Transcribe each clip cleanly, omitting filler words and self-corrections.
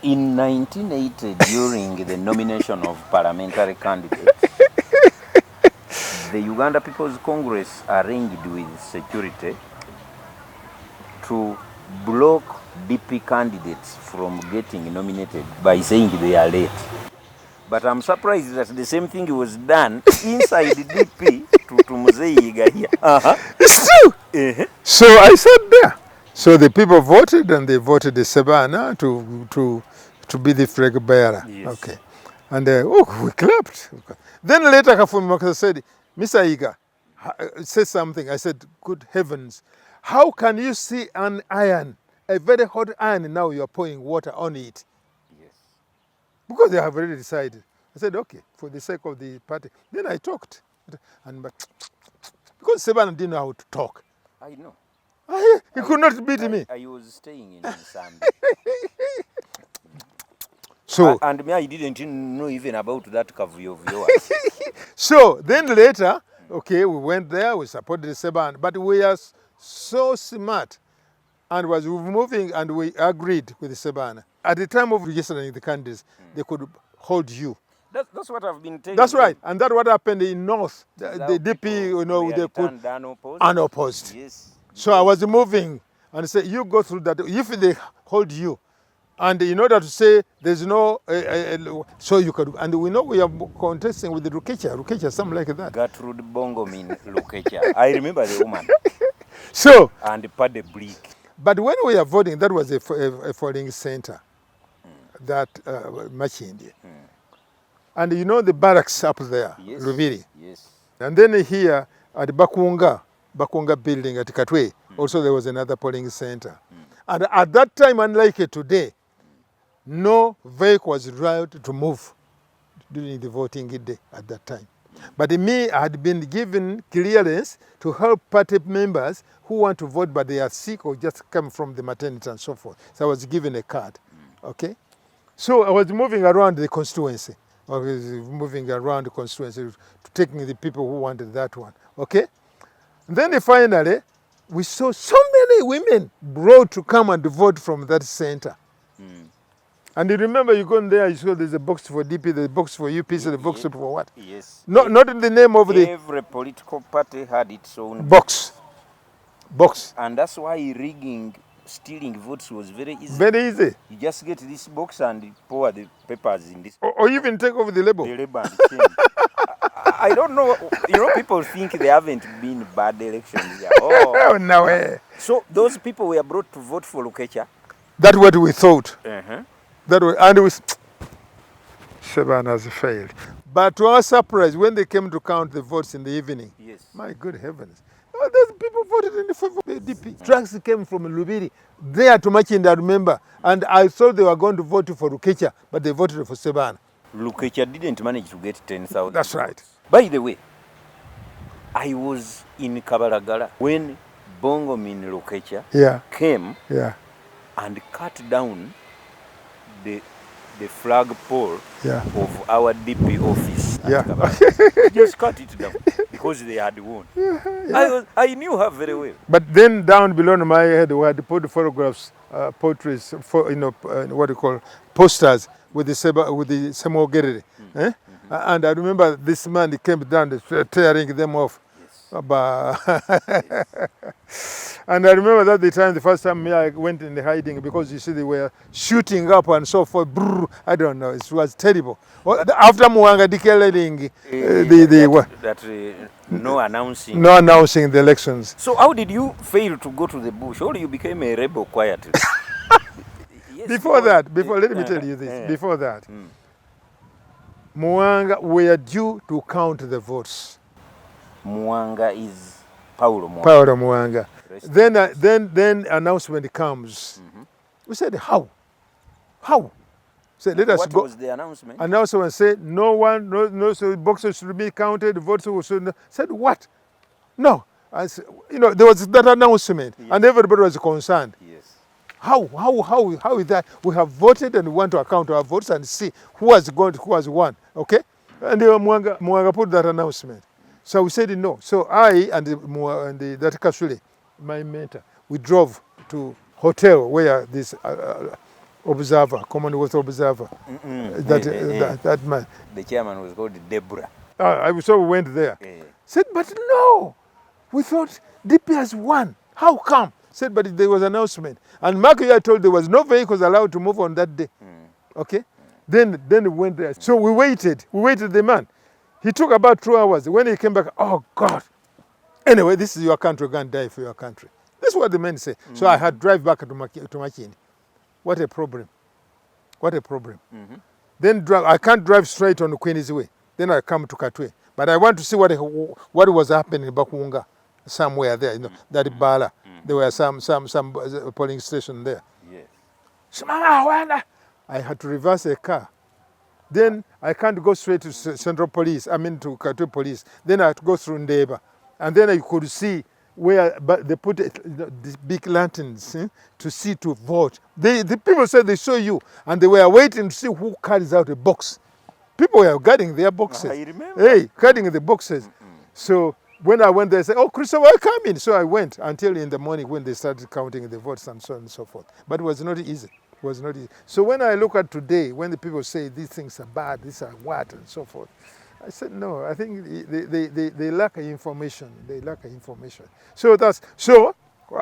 In 1980, during the nomination of parliamentary candidates, the Uganda People's Congress arranged with security to block DP candidates from getting nominated by saying they are late. But I'm surprised that the same thing was done inside the DP to Mzee Yiga here. It's true. So I sat there. So the people voted, and they voted the Sebana to be the flag bearer. Yes. Okay. And we clapped. Then later Kafumi Makasa said, Mr. Yiga, said something. I said, good heavens, how can you see an iron, a very hot iron, and now you're pouring water on it? Yes. Because they have already decided. I said, okay, for the sake of the party. Then I talked. Because Sebana didn't know how to talk. I know. He could not beat me. I was staying in Nsamba. So, and me, I didn't know even about that Kavuyo. So then later, okay, we went there, we supported the Seban, but we are so smart and was moving, and we agreed with the Seban. At the time of registering the candidates, they could hold you. That's what I've been telling That's you. right, and that's what happened in North. The DP, you know, they put unopposed. Yes. So I was moving and said, you go through that. If they hold you, and in order to say there's no, so you could, and we know we are contesting with the Rukecha, something like that. Gertrude Bongo mean Rukecha. I remember the woman. So. And Pade Bleak. But when we are voting, that was a voting center, that Machindi. And you know the barracks up there, yes. Ruviri. Yes. And then here at Bakunga building at Katwe, also there was another polling center. And at that time, unlike today, no vehicle was allowed to move during the voting day at that time. But me, I had been given clearance to help party members who want to vote but they are sick or just come from the maternity and so forth. So I was given a card, okay? So I was moving around the constituency, taking the people who wanted that one, okay? And then finally, we saw so many women brought to come and vote from that center. And you remember, you go in there, you saw there's a box for DP, there's a box for UPC, the box for what? Yes. Not in the name of Every political party had its own box. And that's why rigging, stealing votes was very easy. Very easy. You just get this box and pour the papers in this. Or even take over the label. The label and change. I don't know. You know, people think they haven't been bad elections here. Oh, no way. So those people were brought to vote for Lukecha? That's what we thought. That way, and Seban has failed. But to our surprise, when they came to count the votes in the evening, yes. My good heavens, those people voted in the favor of the DP. Trucks came from Lubiri, there to Machinda, I remember, and I thought they were going to vote for Rukecha, but they voted for Seban. Lukecha didn't manage to get 10,000. That's right. By the way, I was in Kabalagala when Bongo Min Lukecha came and cut down the flagpole of our DP office. Just cut it down because they had won. I knew her very well. But then down below my head, we had put photographs, portraits, what you call posters with the Semo Gerere. And I remember this man, he came down, tearing them off. And I remember that the first time I went in the hiding because you see they were shooting up and so forth. Brrr, I don't know, it was terrible. After Muanga declaring no announcing the elections. So how did you fail to go to the bush? Or you became a rebel quietly? Yes, let me tell you this. Before that, Muanga were due to count the votes. Muanga is Paulo Muanga. Then announcement comes. We said, how? Said, let us what go. Was the announcement? Announcement said, no so boxes should be counted, votes should not. Said, what? No. I said, there was that announcement, and everybody was concerned. Yes. How is that? We have voted and we want to account our votes and see who has won, okay? And Mwanga put that announcement. So we said no. So I and that Kasule, my mentor, we drove to hotel where this observer, Commonwealth observer, that man. The chairman was called Deborah. So we went there. Said, but no, we thought DP has won. How come? Said, but there was an announcement. And Mark here told there was no vehicles allowed to move on that day. Okay? Then we went there. So we waited the man. He took about 2 hours. When he came back, oh God. Anyway, this is your country, go and die for your country. This is what the men say. So I had to drive back to Makini. What a problem. What a problem. Then I can't drive straight on the Queen's Way. Then I come to Katwe. But I want to see what was happening in Bakunga, somewhere there, that Bala. There were some polling station there. Yes. I had to reverse a car. Then I can't go straight to Central Police, to Katwe Police. Then I had to go through Ndeba. And then I could see where they put these big lanterns to vote. The people said they saw you, and they were waiting to see who carries out a box. People were guarding their boxes. I remember. Guarding the boxes. So when I went there, they said, oh, Christopher, come in. So I went until in the morning when they started counting the votes and so on and so forth. But it was not easy. It was not easy. So when I look at today, when the people say these things are bad, these are what, and so forth, I said, no, I think they lack information. They lack information. So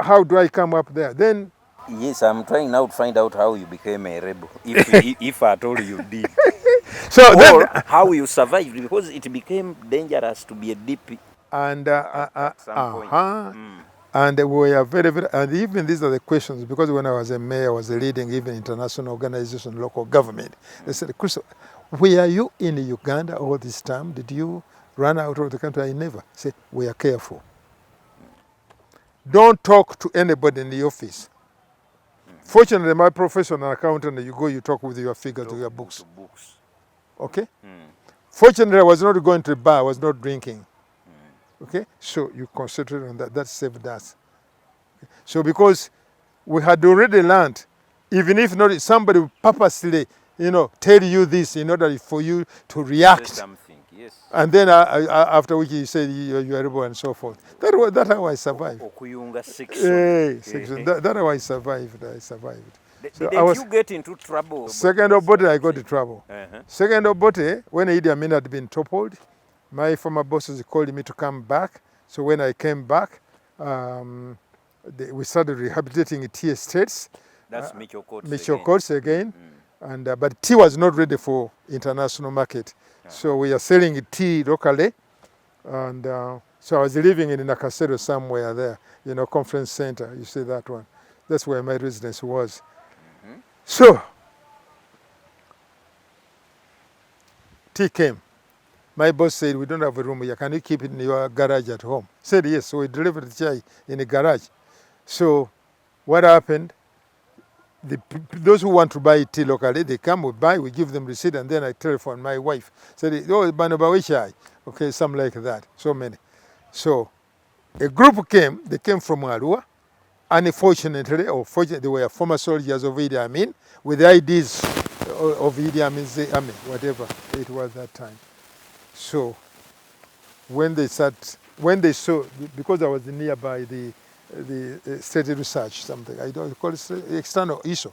how do I come up there? Then yes, I'm trying now to find out how you became a rebel, if at all you did. So or how you survived, because it became dangerous to be a DP. And at some point. And we were very, very, and even these are the questions, because when I was a mayor, I was leading even international organization, local government. They said, Christopher, were you in Uganda all this time? Did you run out of the country? I never. I said, we are careful. Don't talk to anybody in the office. Fortunately, my professional accountant, you talk with your figures, with your books. Okay? Fortunately, I was not going to the bar, I was not drinking. Okay? So you concentrate on that. That saved us. So because we had already learned, even if not somebody purposely, tell you this in order for you to react. Something, yes. And then after which you said you are rebel and so forth. That's how I survived. That's how I survived. Did you get into trouble? Second Obote, I got into trouble. Second Obote, when Idi Amin had been toppled, my former bosses called me to come back. So when I came back, we started rehabilitating tea estates. That's Mitchell Courts again. And but tea was not ready for international market. So we are selling tea locally. And so I was living in Nakasero somewhere there, conference center. You see that one. That's where my residence was. So tea came. My boss said, we don't have a room here. Can you keep it in your garage at home? Said yes. So we delivered the chai in the garage. So what happened? Those who want to buy tea locally, they come, we buy, we give them receipt, and then I telephone my wife. Said, oh, Banabawi chai. Okay, something like that. So many. So a group came. They came from Arua. Unfortunately, or fortunately, they were former soldiers of Idi Amin with the IDs of Idi Amin's army, whatever it was that time. So when they saw, because I was nearby the state research, something, I don't call it external ISO.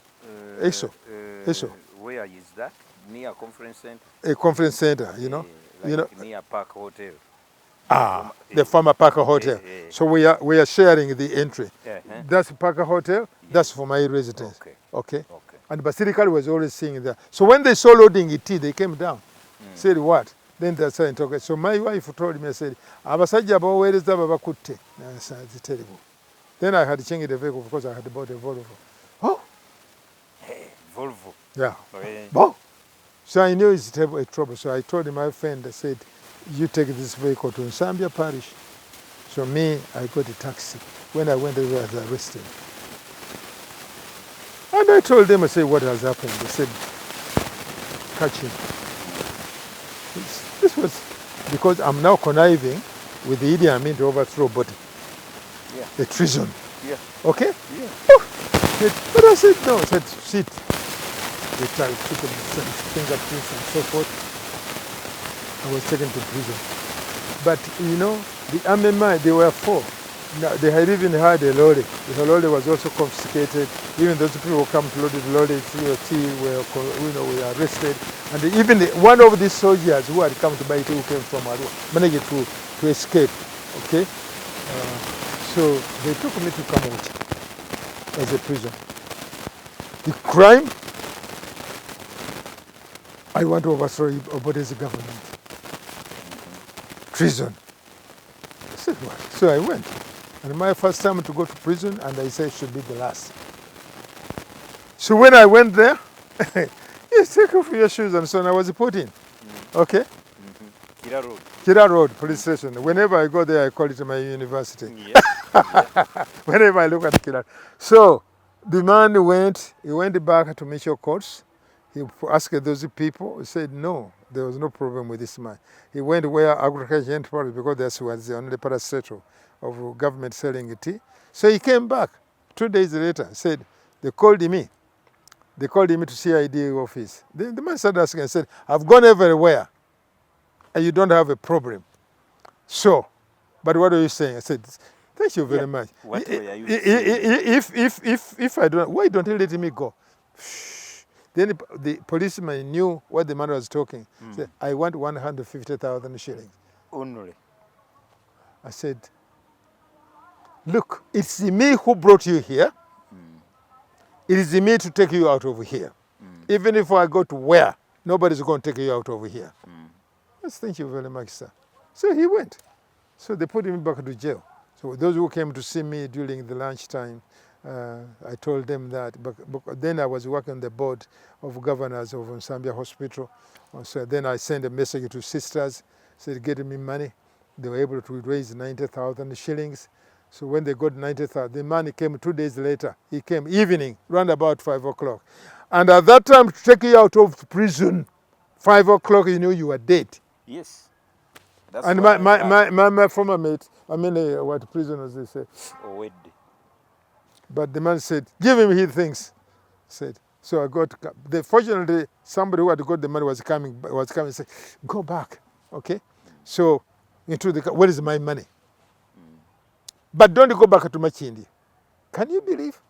Where is that? Near conference center? A conference center, near Park Hotel. The former Parker Hotel. So we are sharing the entry. That's Parker Hotel. That's for my residence. Okay. And Basilical was always seeing that. So when they saw loading it, they came down. Said what? Then they started talking. So my wife told me, I said, "Abasajja baweereza babakutte." It's terrible. Then I had to change the vehicle because I had bought a Volvo. Oh. Hey, Volvo. Yeah. Oh. So I knew it's a trouble. So I told my friend, I said, you take this vehicle to Nsambya Parish. So me, I got a taxi. When I went there, I was arrested. And I told them, I said, what has happened? They said, catch him. This was because I'm now conniving with the Idi Amin to overthrow Bote. The treason. Okay? But I said, no. I said, sit. They took his fingerprints and so forth. I was taken to prison. But you know, the army men, they were 4. Now, they had even had a lorry. The lorry was also confiscated. Even those people who come to load the lorry, were arrested. And even one of these soldiers who had come to buy it, who came from Arua, managed to escape. Okay, so they took me to Kampala as a prisoner. The crime, I want to overthrow Obote's government. Treason. I said, what? So I went. And my first time to go to prison, and I said it should be the last. So when I went there, yes, take off your shoes and so on. I was reporting. Okay? Kira Road police station. Whenever I go there, I call it my university. Whenever I look at Kira. So the man went back to Mitchell Courts. He asked those people, he said no, there was no problem with this man. He went where agriculture enterprise, because that was the only parastatal of government selling tea. So he came back 2 days later, said, they called me. They called him to CID office. The man started asking, I said, I've gone everywhere and you don't have a problem. So, but what are you saying? I said, thank you very much. What were you saying? If I don't, why don't you let me go? Then the policeman knew what the man was talking. Said, I want 150,000 shillings. Only. I said, look, it's me who brought you here. It is me to take you out of here. Even if I go to where, nobody's going to take you out over here. Yes, thank you very much, sir. So he went. So they put him back to jail. So those who came to see me during the lunchtime, I told them that. But then I was working on the board of governors of Nsamba Hospital. So then I sent a message to sisters, said, get me money. They were able to raise 90,000 shillings. So when they got 90,000, the man came 2 days later. He came evening, round about 5 o'clock. And at that time, to take you out of prison, 5 o'clock, you knew you were dead. Yes. That's And my former mate, what prisoners they say. But the man said, give him his things. Said, so I got, fortunately, somebody who had got the money was coming and said, go back, okay? So, into the car, where is my money? But don't go back to Machindi. Can you believe?